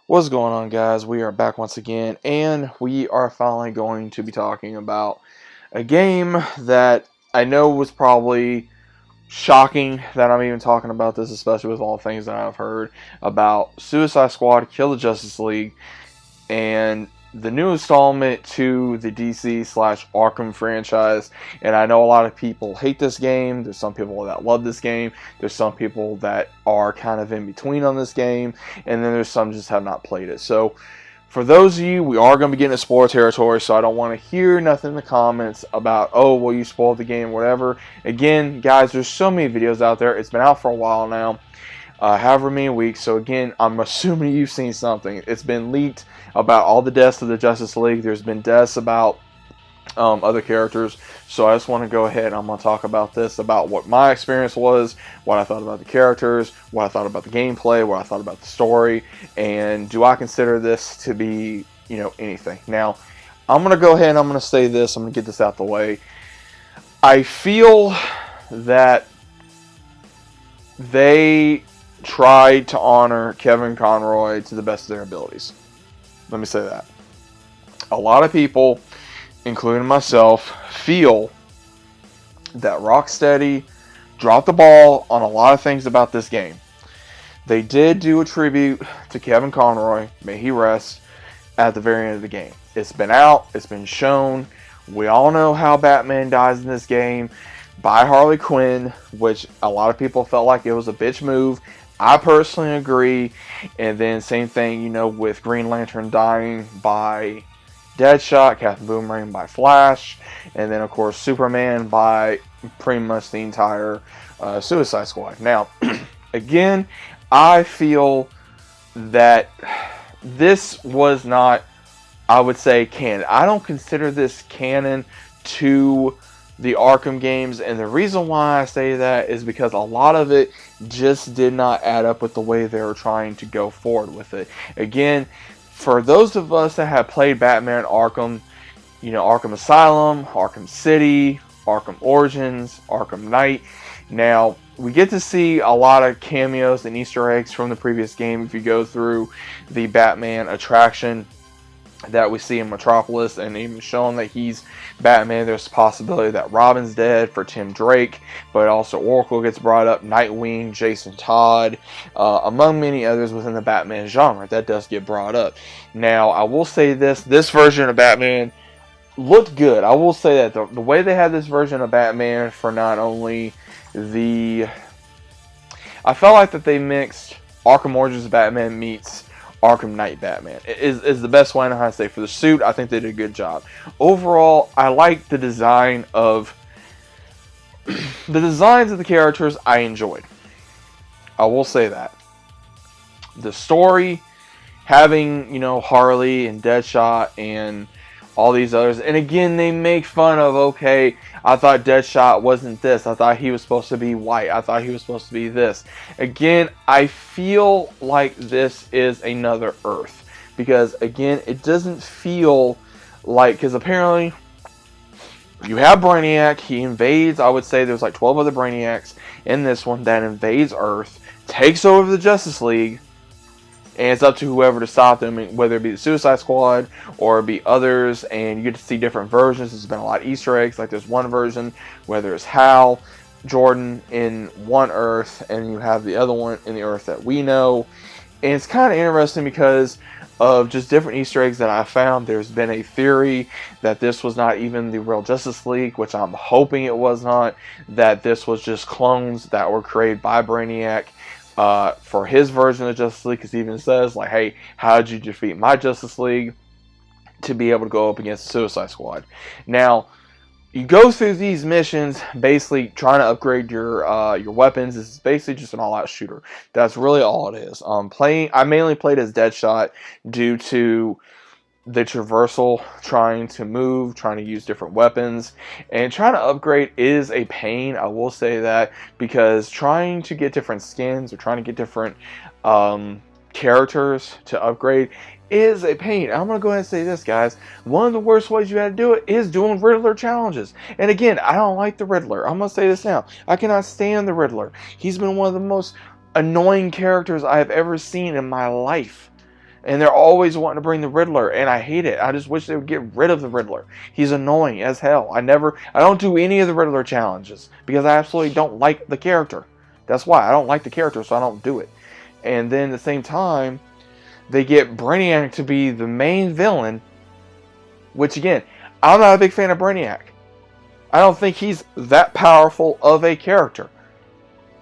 What's going on, guys? We are back once again, and we are finally going to be talking about a game that I know was probably shocking that I'm even talking about this, especially with all the things that I've heard about Suicide Squad Kill the Justice League and the new installment to the DC slash Arkham franchise. And I know a lot of people hate this game. There's some people that love this game. There's some people that are kind of in between on this game. And then there's some just have not played it. So for those of you, we are going to be getting into spoiler territory. So I don't want to hear nothing in the comments about, oh, well, you spoiled the game, whatever. Again, guys, there's so many videos out there. It's been out for a while now. However many weeks. So again, I'm assuming you've seen something. It's been leaked about all the deaths of the Justice League. There's been deaths about other characters. So I just want to go ahead and I'm going to talk about this, about what my experience was, what I thought about the characters, what I thought about the gameplay, what I thought about the story, and do I consider this to be, anything. Now, I'm going to go ahead and I'm going to say this. I'm going to get this out the way. I feel that they tried to honor Kevin Conroy to the best of their abilities. Let me say that. A lot of people, including myself, feel that Rocksteady dropped the ball on a lot of things about this game. They did do a tribute to Kevin Conroy, may he rest, at the very end of the game. It's been out, it's been shown. We all know how Batman dies in this game by Harley Quinn, which a lot of people felt like it was a bitch move. I personally agree. And then same thing, with Green Lantern dying by Deadshot, Captain Boomerang by Flash, and then of course Superman by pretty much the entire Suicide Squad. Now, again, I feel that this was not, I would say, canon. I don't consider this canon to the Arkham games, and the reason why I say that is because a lot of it just did not add up with the way they were trying to go forward with it. Again, for those of us that have played Batman Arkham, Arkham Asylum, Arkham City, Arkham Origins, Arkham Knight, now we get to see a lot of cameos and Easter eggs from the previous game. If you go through the Batman attraction that we see in Metropolis, and even showing that he's Batman, there's a possibility that Robin's dead for Tim Drake, but also Oracle gets brought up, Nightwing, Jason Todd, among many others within the Batman genre. That does get brought up. Now, I will say this version of Batman looked good. I will say that the way they had this version of Batman for not only I felt like that they mixed Arkham Origins Batman meets Arkham Knight Batman is the best way I know how to say. For the suit, I think they did a good job. Overall, I like the design of the designs of the characters. I enjoyed. I will say that. The story, having Harley and Deadshot and all these others, and again they make fun of, okay, I thought Deadshot wasn't this, I thought he was supposed to be white, I thought he was supposed to be this. Again, I feel like this is another Earth, because again, it doesn't feel like, because apparently you have Brainiac, he invades, I would say there's like 12 other Brainiacs in this one that invades Earth, takes over the Justice League, and it's up to whoever to stop them, whether it be the Suicide Squad or it be others, and you get to see different versions. There's been a lot of Easter eggs, like there's one version where there's Hal Jordan in one Earth, and you have the other one in the Earth that we know. And it's kind of interesting because of just different Easter eggs that I found. There's been a theory that this was not even the real Justice League, which I'm hoping it was not, that this was just clones that were created by Brainiac for his version of Justice League, because he even says, like, hey, how did you defeat my Justice League to be able to go up against the Suicide Squad? Now, you go through these missions basically trying to upgrade your weapons. This is basically just an all-out shooter. That's really all it is. I mainly played as Deadshot due to the traversal, trying to move, trying to use different weapons, and trying to upgrade is a pain, I will say that, because trying to get different skins or trying to get different characters to upgrade is a pain. I'm going to go ahead and say this, guys. One of the worst ways you had to do it is doing Riddler challenges. And again, I don't like the Riddler. I'm going to say this now. I cannot stand the Riddler. He's been one of the most annoying characters I have ever seen in my life. And they're always wanting to bring the Riddler, and I hate it. I just wish they would get rid of the Riddler. He's annoying as hell. I don't do any of the Riddler challenges because I absolutely don't like the character. That's why I don't like the character, so I don't do it. And then at the same time, they get Brainiac to be the main villain, which again, I'm not a big fan of Brainiac. I don't think he's that powerful of a character.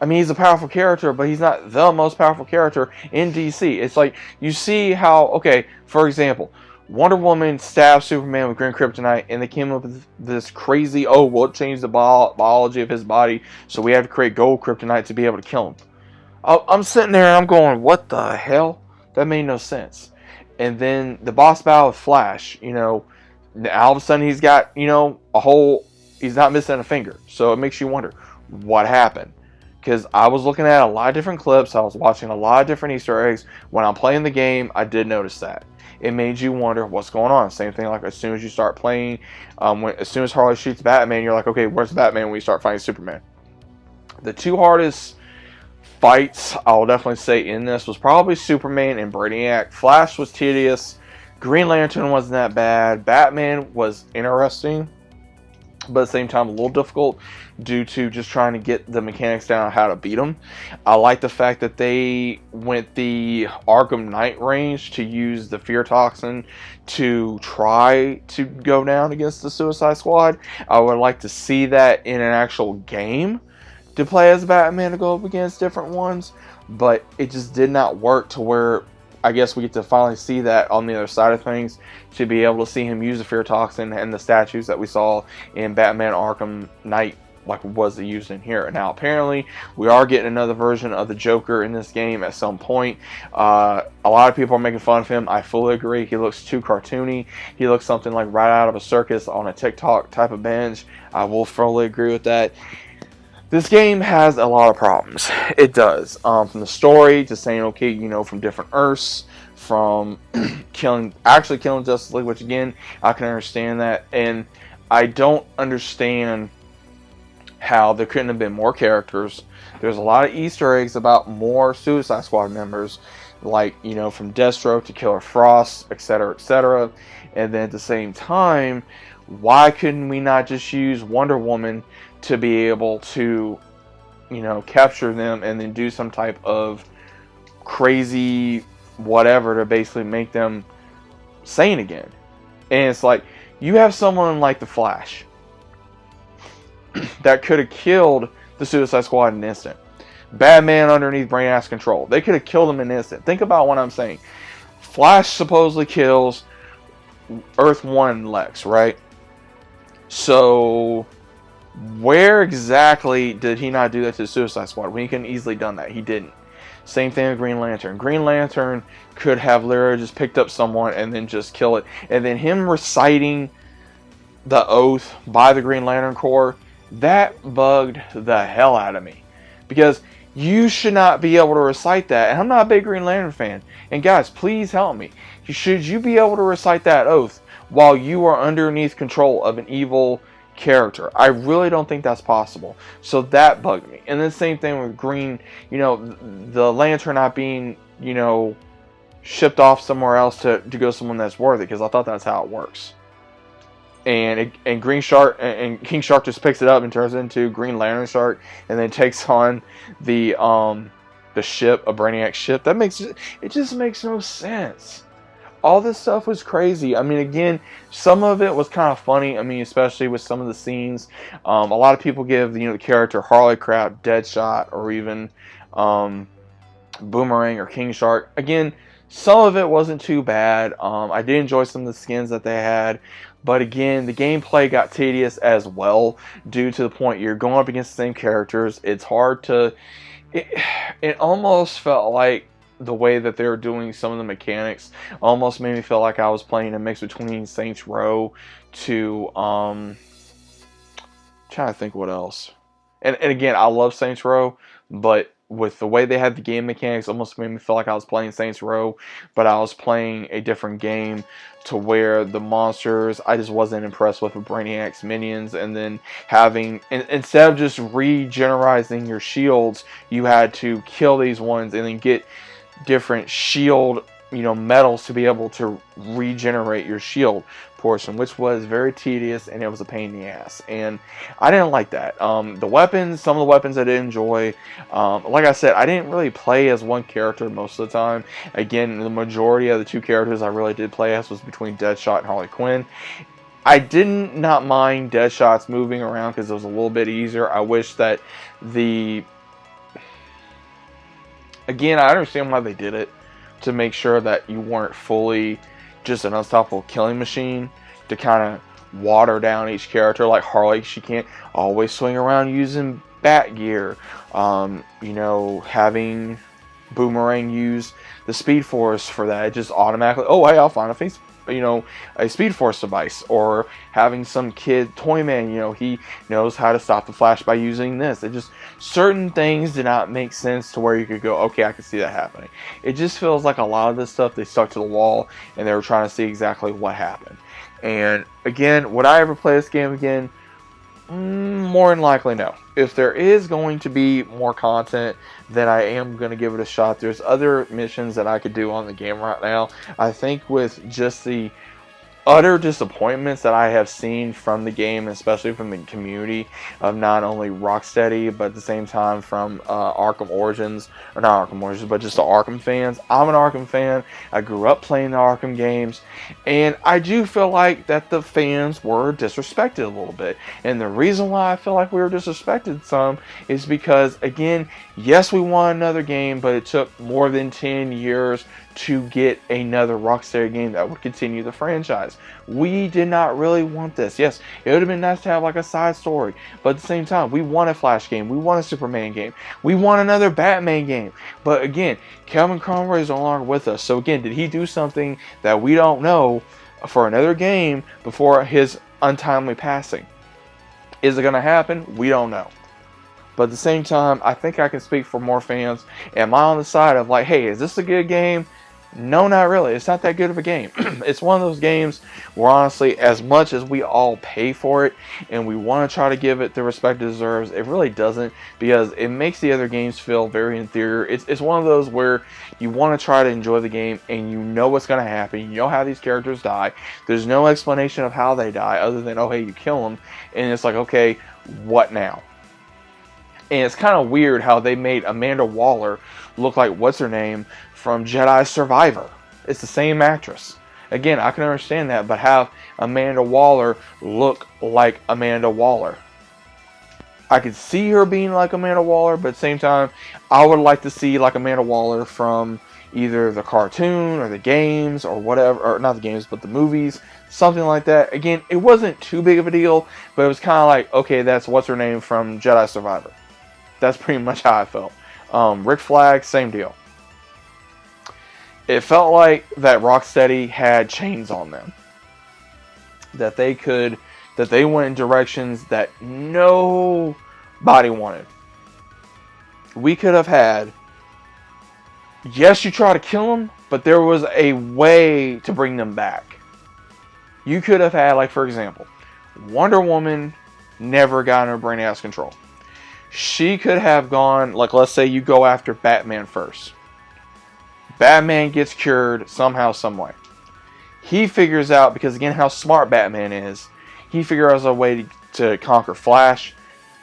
I mean, he's a powerful character, but he's not the most powerful character in DC. It's like, you see how, okay, for example, Wonder Woman stabbed Superman with green kryptonite, and they came up with this crazy, oh, well, it changed the biology of his body, so we have to create gold kryptonite to be able to kill him. I'm sitting there, and I'm going, what the hell? That made no sense. And then the boss battle with Flash, all of a sudden he's got, he's not missing a finger. So it makes you wonder, what happened? Because I was looking at a lot of different clips. I was watching a lot of different Easter eggs. When I'm playing the game, I did notice that. It made you wonder what's going on. Same thing like as soon as you start playing, as soon as Harley shoots Batman, you're like, okay, where's Batman when you start fighting Superman? The two hardest fights, I will definitely say in this, was probably Superman and Brainiac. Flash was tedious. Green Lantern wasn't that bad. Batman was interesting, but at the same time a little difficult due to just trying to get the mechanics down on how to beat them. I like the fact that they went the Arkham Knight range to use the fear toxin to try to go down against the Suicide Squad. I would like to see that in an actual game to play as Batman to go up against different ones, but it just did not work to where I guess we get to finally see that on the other side of things, to be able to see him use the fear toxin and the statues that we saw in Batman Arkham Knight like was used in here. Now apparently we are getting another version of the Joker in this game at some point. A lot of people are making fun of him. I fully agree. He looks too cartoony. He looks something like right out of a circus on a TikTok type of binge. I will fully agree with that. This game has a lot of problems. It does. From the story to saying, okay, from different Earths, from actually killing Justice League, which again, I can understand that. And I don't understand how there couldn't have been more characters. There's a lot of Easter eggs about more Suicide Squad members, like, from Deathstroke to Killer Frost, etc., etc. And then at the same time, why couldn't we not just use Wonder Woman to be able to, capture them and then do some type of crazy whatever to basically make them sane again? And it's like, you have someone like the Flash that could have killed the Suicide Squad in an instant. Batman underneath Brainiac's control. They could have killed him in an instant. Think about what I'm saying. Flash supposedly kills Earth 1 Lex, right? So where exactly did he not do that to the Suicide Squad when he could have easily done that? He didn't. Same thing with Green Lantern. Green Lantern could have literally just picked up someone and then just kill it. And then him reciting the oath by the Green Lantern Corps, that bugged the hell out of me. Because you should not be able to recite that. And I'm not a big Green Lantern fan. And guys, please help me. Should you be able to recite that oath while you are underneath control of an evil character? I really don't think that's possible. So that bugged me. And then same thing with Green, the Lantern not being, shipped off somewhere else to go someone that's worthy, because I thought that's how it works. And Green Shark and King Shark just picks it up and turns it into Green Lantern Shark, and then takes on the ship, a Brainiac ship. It just makes no sense. All this stuff was crazy. I mean, again, some of it was kind of funny. I mean, especially with some of the scenes. A lot of people give the character Harley crap, Deadshot, or even Boomerang or King Shark. Again, some of it wasn't too bad. I did enjoy some of the skins that they had. But again, the gameplay got tedious as well, due to the point you're going up against the same characters. It's hard to... It almost felt like the way that they were doing some of the mechanics almost made me feel like I was playing a mix between Saints Row to... trying to think what else. And again, I love Saints Row, but with the way they had the game mechanics, almost made me feel like I was playing Saints Row, but I was playing a different game, to where the monsters, I just wasn't impressed with Brainiac's minions. And then instead of just regenerizing your shields, you had to kill these ones and then get different shield metals to be able to regenerate your shield portion, which was very tedious and it was a pain in the ass. And I didn't like that. The weapons, some of the weapons I did enjoy. Like I said, I didn't really play as one character most of the time. Again, the majority of the two characters I really did play as was between Deadshot and Harley Quinn. I didn't not mind Deadshot's moving around because it was a little bit easier. I wish that again, I understand why they did it, to make sure that you weren't fully just an unstoppable killing machine, to kind of water down each character. Like Harley, she can't always swing around using bat gear. Having Boomerang use the Speed Force for that, it just automatically, oh hey, I'll find a Speed Force device. Or having some kid Toyman, he knows how to stop the Flash by using this. It just, certain things did not make sense to where you could go, okay, I can see that happening. It just feels like a lot of this stuff they stuck to the wall and they were trying to see exactly what happened. And again, would I ever play this game again? More than likely no. If there is going to be more content, then I am going to give it a shot. There's other missions that I could do on the game right now. I think with just the utter disappointments that I have seen from the game, especially from the community of not only Rocksteady, but at the same time from Arkham Origins, or not Arkham Origins, but just the Arkham fans. I'm an Arkham fan. I grew up playing the Arkham games, and I do feel like that the fans were disrespected a little bit. And the reason why I feel like we were disrespected some is because, again, yes, we won another game, but it took more than 10 years to get another Rocksteady game that would continue the franchise. We did not really want this. Yes, it would have been nice to have like a side story, but at the same time, we want a Flash game, we want a Superman game, we want another Batman game. But again, Kevin Conroy is no longer with us. So again, did he do something that we don't know for another game before his untimely passing? Is it going to happen? We don't know. But at the same time, I think I can speak for more fans. Am I on the side of like, hey, is this a good game? No, not really. It's not that good of a game. It's one of those games where honestly, as much as we all pay for it and we want to try to give it the respect it deserves, it really doesn't, because it makes the other games feel very inferior. It's one of those where you want to try to enjoy the game and you know what's going to happen. You know how these characters die. There's no explanation of how they die other than, oh, hey, you kill them. And it's like, okay, what now? And it's kind of weird how they made Amanda Waller look like, what's her name, from Jedi Survivor. It's the same actress. Again, I can understand that, but have Amanda Waller look like Amanda Waller. I could see her being like Amanda Waller, but at the same time, I would like to see like Amanda Waller from either the cartoon or the games or whatever, or not the games, but the movies, something like that. Again, it wasn't too big of a deal, but it was kind of like, okay, that's what's her name from Jedi Survivor. That's pretty much how I felt. Rick Flag, same deal. It felt like that Rocksteady had chains on them. That they went in directions that nobody wanted. We could have had, yes, you try to kill them, but there was a way to bring them back. You could have had, like, for example, Wonder Woman never got under Brainiac's control. She could have gone, like, let's say you go after Batman first. Batman gets cured somehow, some way. He figures out, because again, how smart Batman is, he figures out a way to conquer Flash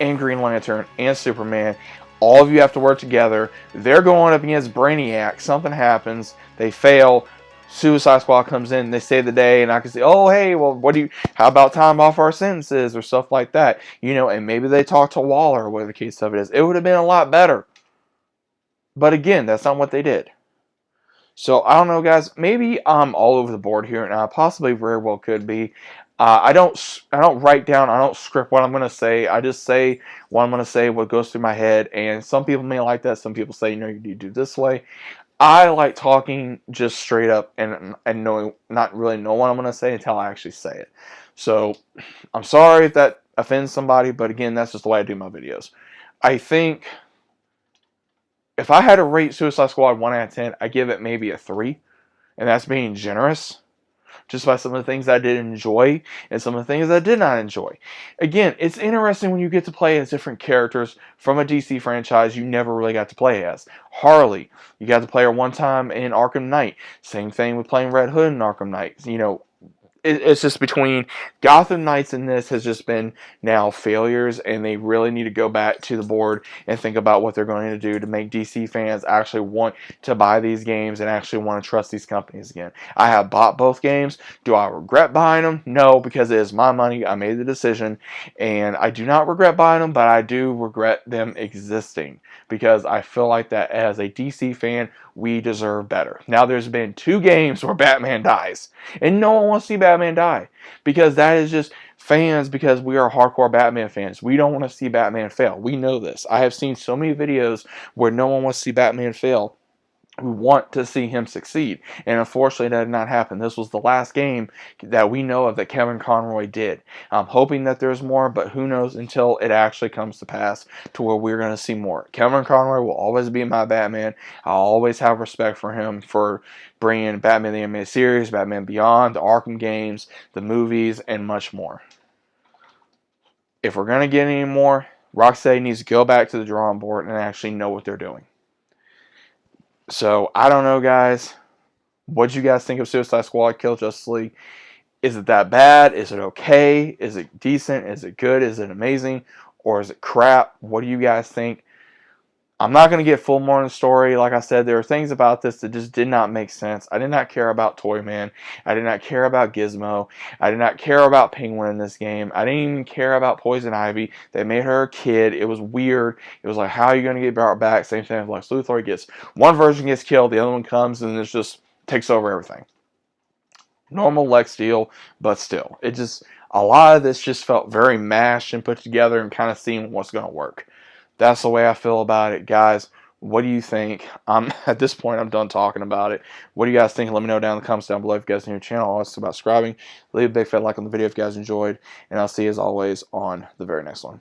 and Green Lantern and Superman. All of you have to work together. They're going up against Brainiac. Something happens. They fail. Suicide Squad comes in. They save the day. And I can say, oh, hey, well, how about time off our sentences or stuff like that? And maybe they talk to Waller or whatever the case of it is. It would have been a lot better. But again, that's not what they did. So, I don't know, guys. Maybe I'm all over the board here, and I possibly very well could be. I don't write down, I don't script what I'm going to say. I just say what I'm going to say, what goes through my head. And some people may like that. Some people say, you need to do this way. I like talking just straight up and not really know what I'm going to say until I actually say it. So, I'm sorry if that offends somebody, but again, that's just the way I do my videos. I think if I had to rate Suicide Squad 1 out of 10, I give it maybe a 3. And that's being generous. just by some of the things I did enjoy and some of the things I did not enjoy. Again, it's interesting when you get to play as different characters from a DC franchise you never really got to play as. Harley, you got to play her one time in Arkham Knight. Same thing with playing Red Hood in Arkham Knight. You know, it's just between Gotham Knights and this has just been now failures, and they really need to go back to the board and think about what they're going to do to make DC fans actually want to buy these games and actually want to trust these companies again. I have bought both games. Do I regret buying them? No, because it is my money. I made the decision, and I do not regret buying them, but I do regret them existing because I feel like that as a DC fan, we deserve better. Now, there's been 2 games where Batman dies, and no one wants to see Batman die because that is just fans, because we are hardcore Batman fans. We don't want to see Batman fail. We know this. I have seen so many videos where no one wants to see Batman fail. We want to see him succeed, and unfortunately that did not happen. This was the last game that we know of that Kevin Conroy did. I'm hoping that there's more, but who knows until it actually comes to pass to where we're going to see more. Kevin Conroy will always be my Batman. I'll always have respect for him for bringing Batman the Animated Series, Batman Beyond, the Arkham games, the movies, and much more. If we're going to get any more, Rocksteady needs to go back to the drawing board and actually know what they're doing. So, I don't know, guys. What do you guys think of Suicide Squad Kill Justice League? Is it that bad? Is it okay? Is it decent? Is it good? Is it amazing? Or is it crap? What do you guys think? I'm not going to get full more in the story. Like I said, there are things about this that just did not make sense. I did not care about Toyman. I did not care about Gizmo. I did not care about Penguin in this game. I didn't even care about Poison Ivy. They made her a kid. It was weird. It was like, how are you going to get brought back? Same thing with Lex Luthor. Gets one version gets killed, the other one comes and it just takes over everything. Normal Lex deal, but still. It just, a lot of this just felt very mashed and put together and kind of seeing what's going to work. That's the way I feel about it, guys. What do you think? At this point, I'm done talking about it. What do you guys think? Let me know down in the comments down below. If you guys are new to the channel, also about subscribing. Leave a big fat like on the video if you guys enjoyed. And I'll see you as always on the very next one.